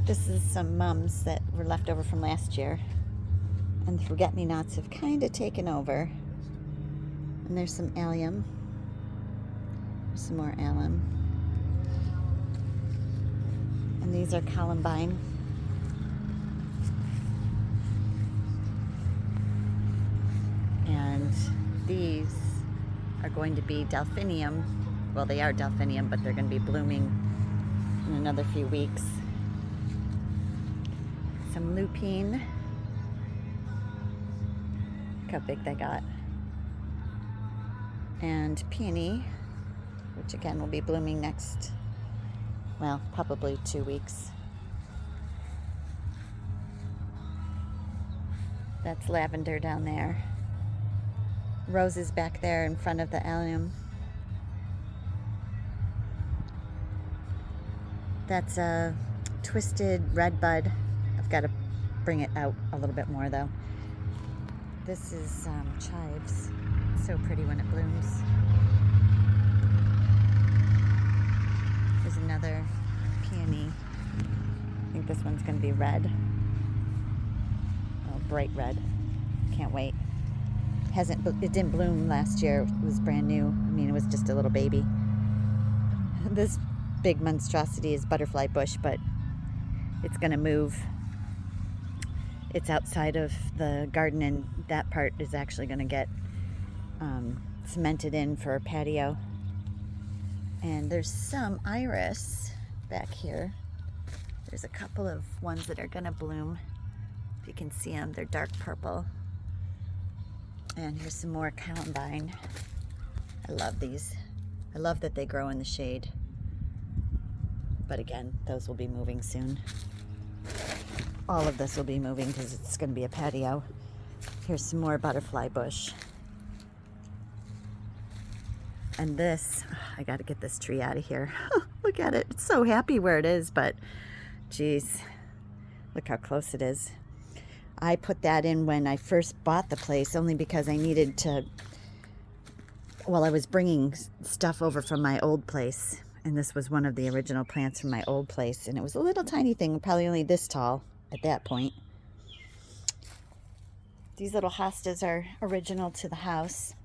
This is some mums that were left over from last year. And the forget-me-nots have kind of taken over. And there's some allium. There's some more allium. And these are columbine. And these are going to be delphinium. Well, they are delphinium, but they're going to be blooming in another few weeks. Some lupine. Look how big they got. And peony, which again will be blooming next, well, probably 2 weeks. That's lavender down there. Roses back there in front of the allium. That's a twisted red bud. I've got to bring it out a little bit more though. This is chives. It's so pretty when it blooms. There's another peony. I think this one's going to be red. Oh, bright red. Can't wait. It didn't bloom last year. It was brand new. I mean, it was just a little baby. This big monstrosity is butterfly bush, but it's going to move. It's outside of the garden, and that part is actually going to get cemented in for a patio. And there's some iris back here. There's a couple of ones that are going to bloom. If you can see them, they're dark purple. And here's some more columbine. I love these. I love that they grow in the shade. But again, those will be moving soon. All of this will be moving because it's going to be a patio. Here's some more butterfly bush. And this, I got to get this tree out of here. Look at it. It's so happy where it is, but geez, look how close it is. I put that in when I first bought the place only because I needed to, well, I was bringing stuff over from my old place, and this was one of the original plants from my old place, and it was a little tiny thing, probably only this tall at that point. These little hostas are original to the house.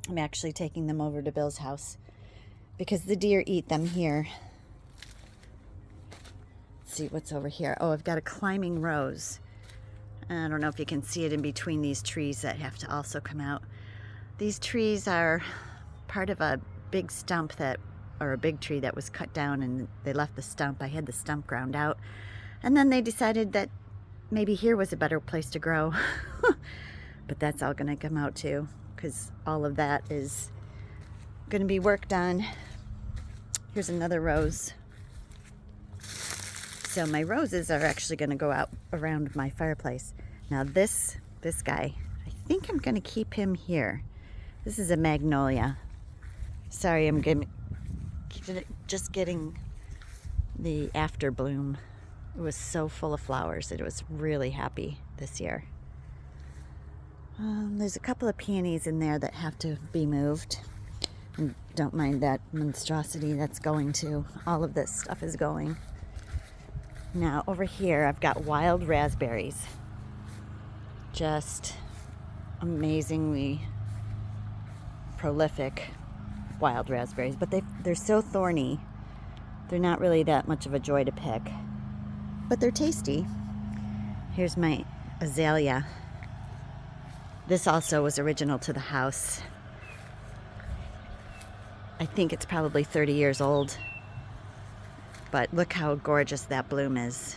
I'm actually taking them over to Bill's house because the deer eat them here. Let's see what's over here. Oh, I've got a climbing rose. I don't know if you can see it in between these trees that have to also come out. These trees are part of a big stump or a big tree that was cut down, and they left the stump. I had the stump ground out, and then they decided that maybe here was a better place to grow. But that's all going to come out too, because all of that is going to be worked on. Here's another rose. So my roses are actually going to go out around my fireplace. Now this guy, I think I'm going to keep him here. This is a magnolia. Sorry, I'm just getting the after bloom. It was so full of flowers. It was really happy this year. There's a couple of peonies in there that have to be moved. And don't mind that monstrosity that's going to. All of this stuff is going. Now over here I've got wild raspberries. Just amazingly prolific wild raspberries, but they're so thorny. They're not really that much of a joy to pick, but they're tasty. Here's my azalea. This also was original to the house. I think it's probably 30 years old. But look how gorgeous that bloom is.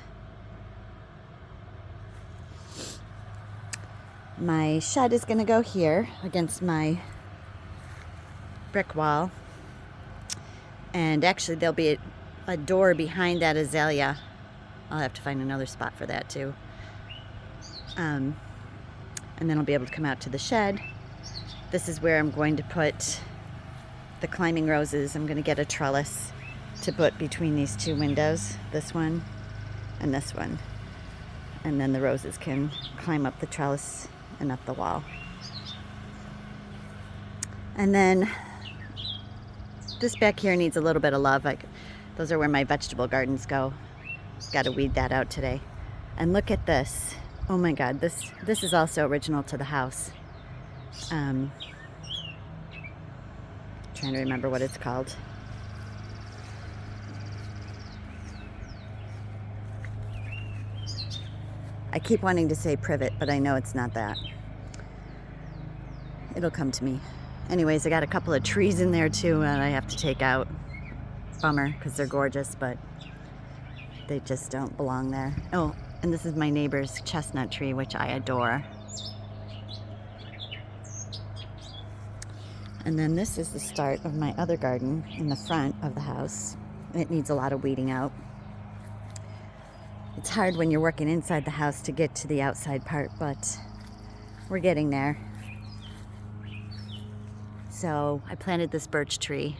My shed is going to go here against my brick wall. And actually there'll be a door behind that azalea. I'll have to find another spot for that too. And then I'll be able to come out to the shed. This is where I'm going to put the climbing roses. I'm going to get a trellis to put between these two windows, this one and this one. And then the roses can climb up the trellis and up the wall. And then this back here needs a little bit of love. Those are where my vegetable gardens go. Got to weed that out today. And look at this. Oh my God, this is also original to the house. Trying to remember what it's called. I keep wanting to say privet, but I know it's not that. It'll come to me. Anyways, I got a couple of trees in there too that I have to take out. Bummer, because they're gorgeous, but they just don't belong there. Oh, and this is my neighbor's chestnut tree, which I adore. And then this is the start of my other garden in the front of the house. It needs a lot of weeding out. It's hard when you're working inside the house to get to the outside part, but we're getting there. So I planted this birch tree.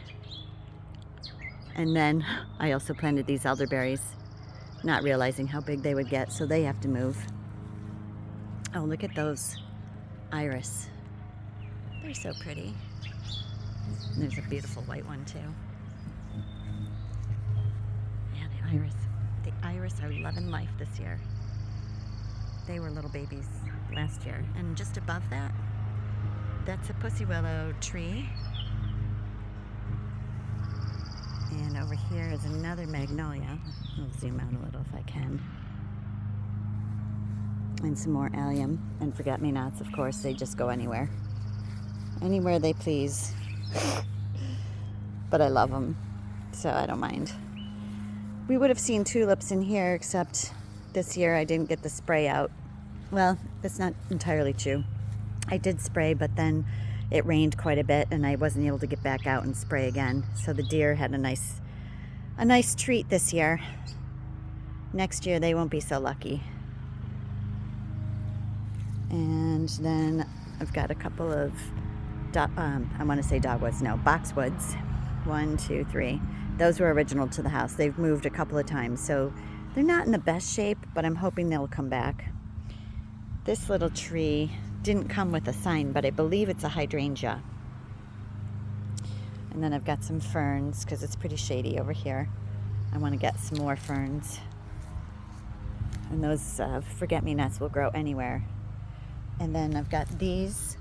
And then I also planted these elderberries, not realizing how big they would get, so they have to move. Oh, look at those iris. They're so pretty. And there's a beautiful white one too. Yeah, the iris are loving life this year. They were little babies last year. And just above that, that's a pussy willow tree. And over here is another magnolia. I'll zoom out a little if I can. And some more allium and forget-me-nots, of course. They just go anywhere. Anywhere they please. But I love them, so I don't mind. We would have seen tulips in here, except this year I didn't get the spray out. Well, that's not entirely true. I did spray, but then it rained quite a bit and I wasn't able to get back out and spray again. So the deer had a nice treat this year. Next year they won't be so lucky. And then I've got a couple of, I want to say dogwoods, no, boxwoods. 1, 2, 3. Those were original to the house. They've moved a couple of times, so they're not in the best shape, but I'm hoping they'll come back. This little tree didn't come with a sign, but I believe it's a hydrangea. And then I've got some ferns because it's pretty shady over here. I want to get some more ferns. And those forget-me-nots will grow anywhere. And then I've got these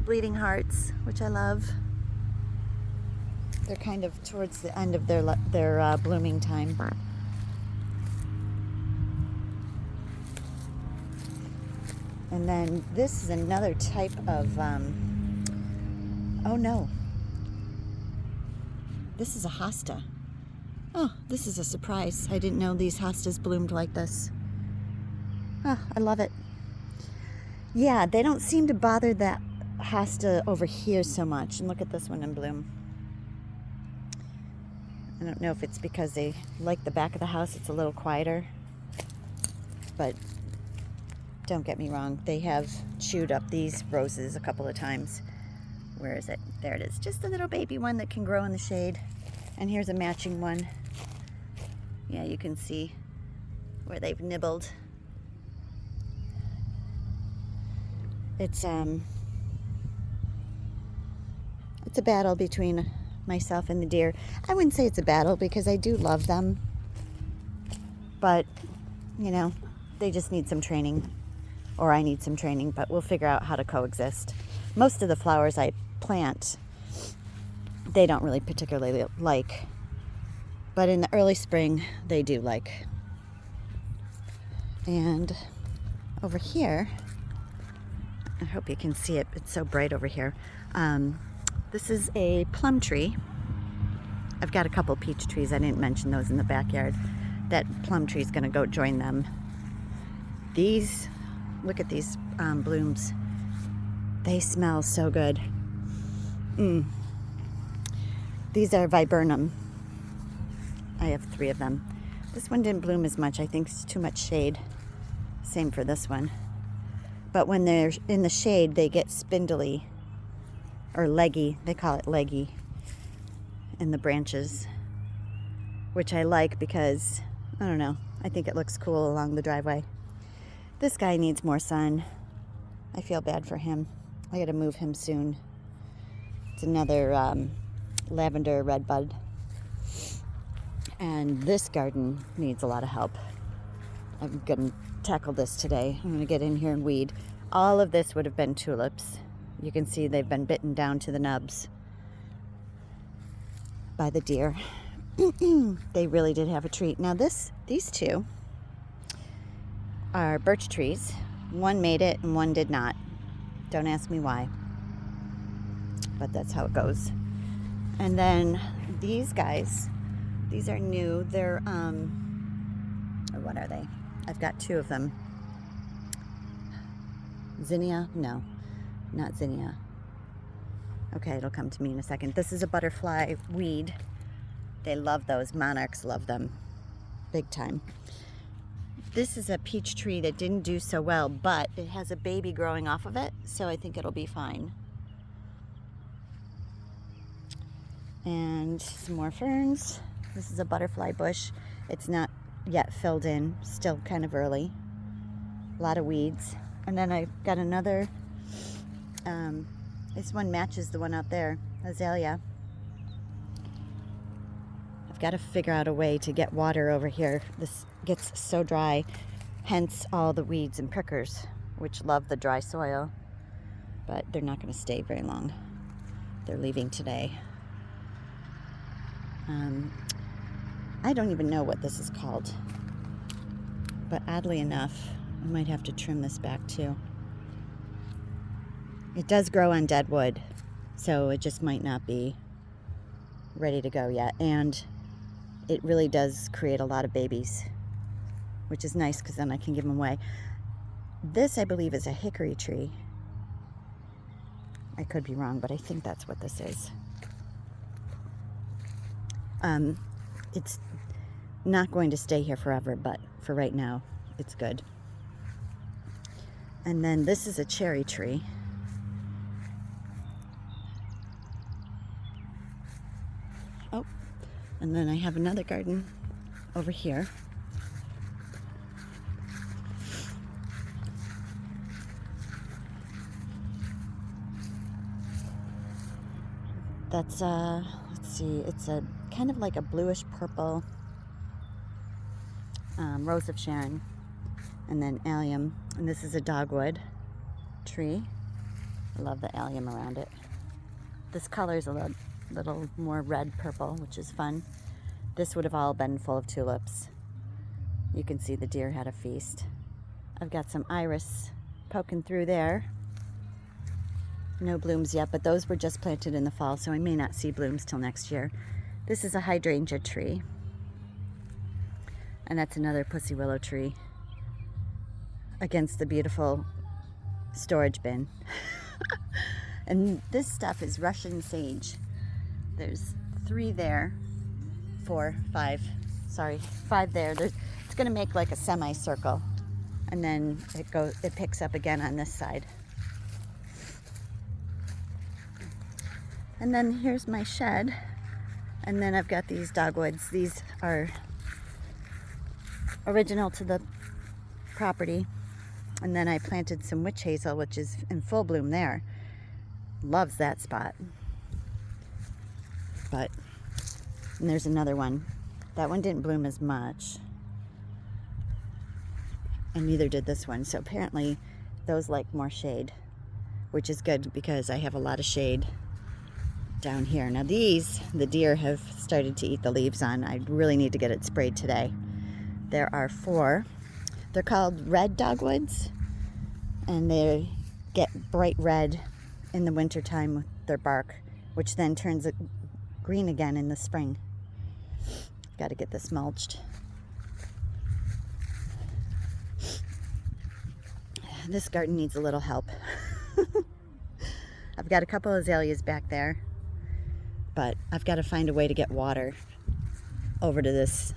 bleeding hearts, which I love. They're kind of towards the end of their blooming time. And then this is another type of, oh no. This is a hosta. Oh, this is a surprise. I didn't know these hostas bloomed like this. Oh, I love it. Yeah, they don't seem to bother that hosta over here so much. And look at this one in bloom. I don't know if it's because they like the back of the house. It's a little quieter. But don't get me wrong. They have chewed up these roses a couple of times. Where is it? There it is. Just a little baby one that can grow in the shade. And here's a matching one. Yeah, you can see where they've nibbled. It's a battle between myself and the deer. I wouldn't say it's a battle because I do love them. But, you know, they just need some training. Or I need some training, but we'll figure out how to coexist. Most of the flowers I plant, they don't really particularly like. But in the early spring, they do like. And over here, I hope you can see it. It's so bright over here. This is a plum tree. I've got a couple peach trees. I didn't mention those in the backyard. That plum tree is going to go join them. These, look at these blooms. They smell so good. These are viburnum. I have 3 of them. This one didn't bloom as much. I think it's too much shade. Same for this one. But when they're in the shade, they get spindly or leggy. They call it leggy in the branches, which I like because, I don't know, I think it looks cool along the driveway. This guy needs more sun. I feel bad for him. I gotta move him soon. It's another lavender redbud. And this garden needs a lot of help. I'm going to tackle this today. I'm going to get in here and weed. All of this would have been tulips. You can see they've been bitten down to the nubs by the deer. They really did have a treat. Now these two are birch trees. One made it and one did not. Don't ask me why, but that's how it goes. And then these guys, these are new. They're what are they? I've got two of them. Zinnia? No, not zinnia. Okay, it'll come to me in a second. This is a butterfly weed. They love those. Monarchs love them big time. This is a peach tree that didn't do so well, but it has a baby growing off of it, so I think it'll be fine. And some more ferns. This is a butterfly bush. It's not yet filled in, still kind of early. A lot of weeds. And then I've got another, this one matches the one out there, azalea. I've got to figure out a way to get water over here. This gets so dry, hence all the weeds and prickers, which love the dry soil, but they're not going to stay very long. They're leaving today. I don't even know what this is called, but oddly enough, I might have to trim this back too. It does grow on dead wood, so it just might not be ready to go yet. And it really does create a lot of babies, which is nice because then I can give them away. This, I believe, is a hickory tree. I could be wrong, but I think that's what this is. It's not going to stay here forever, but for right now, it's good. And then this is a cherry tree. Oh, and then I have another garden over here. That's let's see, it's a kind of like a bluish purple rose of Sharon, and then allium. And this is a dogwood tree. I love the allium around it. This color is a little more red purple, which is fun. This would have all been full of tulips. You can see the deer had a feast. I've got some iris poking through there. No blooms yet, but those were just planted in the fall, so I may not see blooms till next year. This is a hydrangea tree. And that's another pussy willow tree against the beautiful storage bin. And this stuff is Russian sage. There's 3 there, 4, 5, sorry, 5 there. It's gonna make like a semicircle, and then it picks up again on this side. And then here's my shed. And then I've got these dogwoods. These are original to the property. And then I planted some witch hazel, which is in full bloom there. Loves that spot. And there's another one. That one didn't bloom as much. And neither did this one. So apparently those like more shade, which is good because I have a lot of shade down here. Now these, the deer have started to eat the leaves on. I really need to get it sprayed today. There are 4. They're called red dogwoods, and they get bright red in the wintertime with their bark, which then turns it green again in the spring. Got to get this mulched. This garden needs a little help. I've got a couple of azaleas back there, but I've got to find a way to get water over to this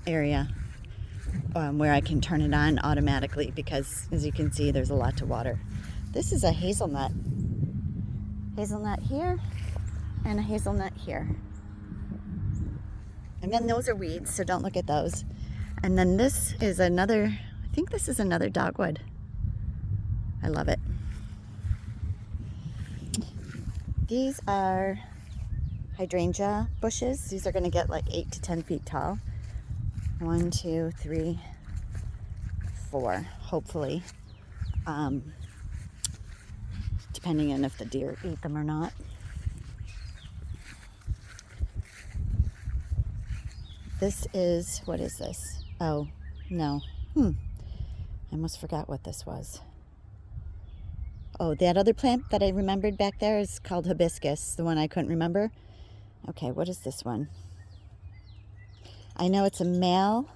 area where I can turn it on automatically, because as you can see, there's a lot to water. This is a hazelnut. Hazelnut here and a hazelnut here. And then those are weeds, so don't look at those. And then this is another, I think this is another dogwood. I love it. These are hydrangea bushes. These are going to get like 8 to 10 feet tall. 1, 2, 3, 4, hopefully. Depending on if the deer eat them or not. This is, what is this? Oh, no. I almost forgot what this was. Oh, that other plant that I remembered back there is called hibiscus, the one I couldn't remember. Okay, what is this one? I know it's a male.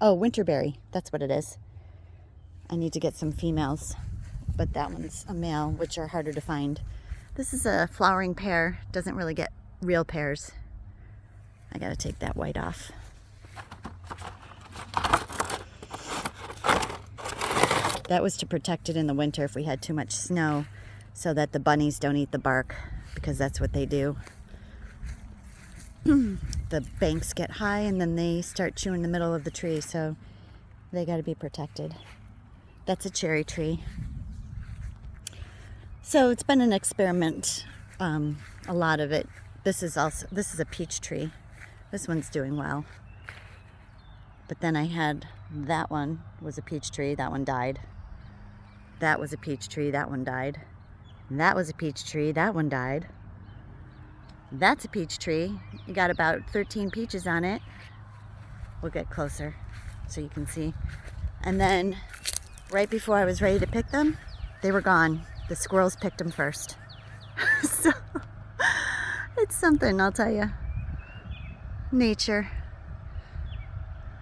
Oh, winterberry, that's what it is. I need to get some females, but that one's a male, which are harder to find. This is a flowering pear, doesn't really get real pears. I gotta take that white off. That was to protect it in the winter if we had too much snow, so that the bunnies don't eat the bark, because that's what they do. The banks get high and then they start chewing the middle of the tree, so they got to be protected. That's a cherry tree. So it's been an experiment, a lot of it. This is a peach tree. This one's doing well. But then I had that one was a peach tree, that one died. That was a peach tree, that one died. And that was a peach tree, that one died. That's a peach tree. You got about 13 peaches on it. We'll get closer so you can see. And then right before I was ready to pick them, they were gone. The squirrels picked them first. So it's something, I'll tell you. Nature.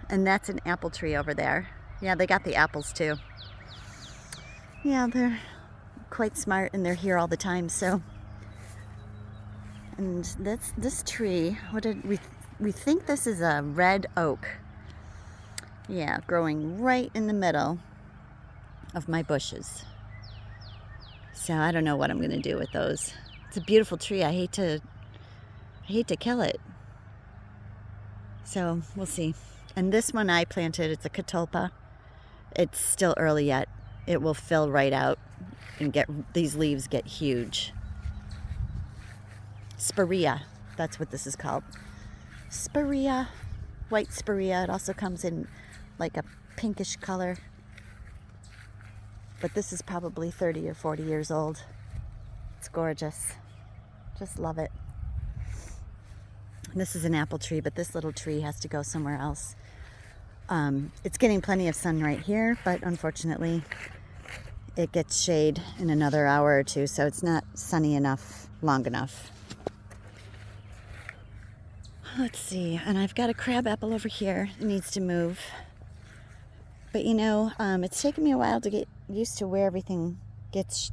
And that's an apple tree over there. Yeah, they got the apples too. Yeah, they're quite smart and they're here all the time, so. And this tree, what did we think this is a red oak. Yeah, growing right in the middle of my bushes. So I don't know what I'm gonna do with those. It's a beautiful tree. I hate to kill it. So we'll see. And this one I planted, it's a catalpa. It's still early yet. It will fill right out and these leaves get huge. Spirea, that's what this is called. Spirea, white spirea. It also comes in like a pinkish color. But this is probably 30 or 40 years old. It's gorgeous. Just love it. This is an apple tree, but this little tree has to go somewhere else. It's getting plenty of sun right here, but unfortunately it gets shade in another hour or two, so it's not sunny enough, long enough. Let's see, and I've got a crab apple over here. It needs to move. But you know, it's taken me a while to get used to where everything gets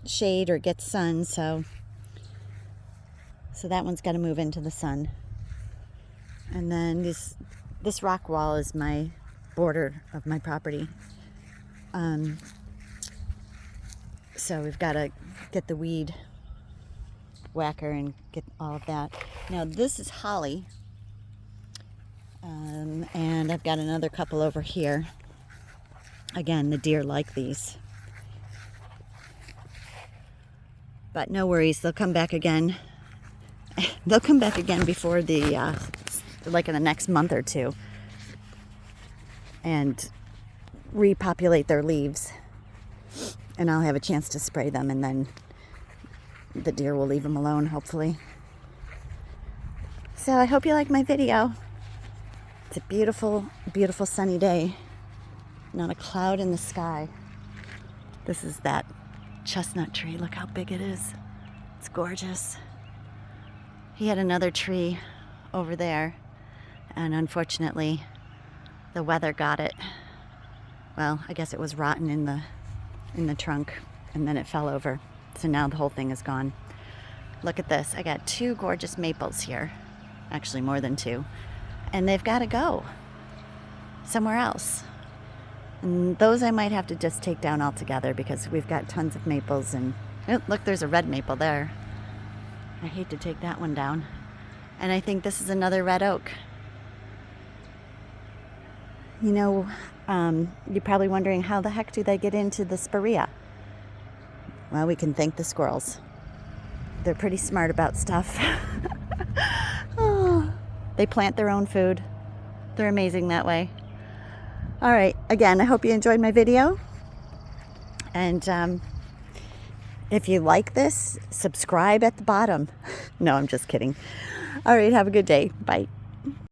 shade or gets sun, so that one's got to move into the sun. And then this rock wall is my border of my property. So we've got to get the weed whacker and get all of that. Now this is holly, and I've got another couple over here. Again, the deer like these. But no worries, they'll come back again. They'll come back again before like in the next month or two, and repopulate their leaves. And I'll have a chance to spray them, and then the deer will leave them alone, hopefully. So I hope you like my video. It's a beautiful, beautiful sunny day. Not a cloud in the sky. This is that chestnut tree. Look how big it is. It's gorgeous. He had another tree over there, and unfortunately the weather got it. Well, I guess it was rotten in the trunk, and then it fell over. So now the whole thing is gone. Look at this. I got 2 gorgeous maples here. Actually more than 2. And they've got to go somewhere else. And those I might have to just take down altogether, because we've got tons of maples. And oh, look, there's a red maple there. I hate to take that one down. And I think this is another red oak. You know, you're probably wondering, how the heck do they get into the spirea? Well, we can thank the squirrels. They're pretty smart about stuff. Oh, they plant their own food. They're amazing that way. All right, again, I hope you enjoyed my video. And if you like this, subscribe at the bottom. No, I'm just kidding. All right, have a good day. Bye.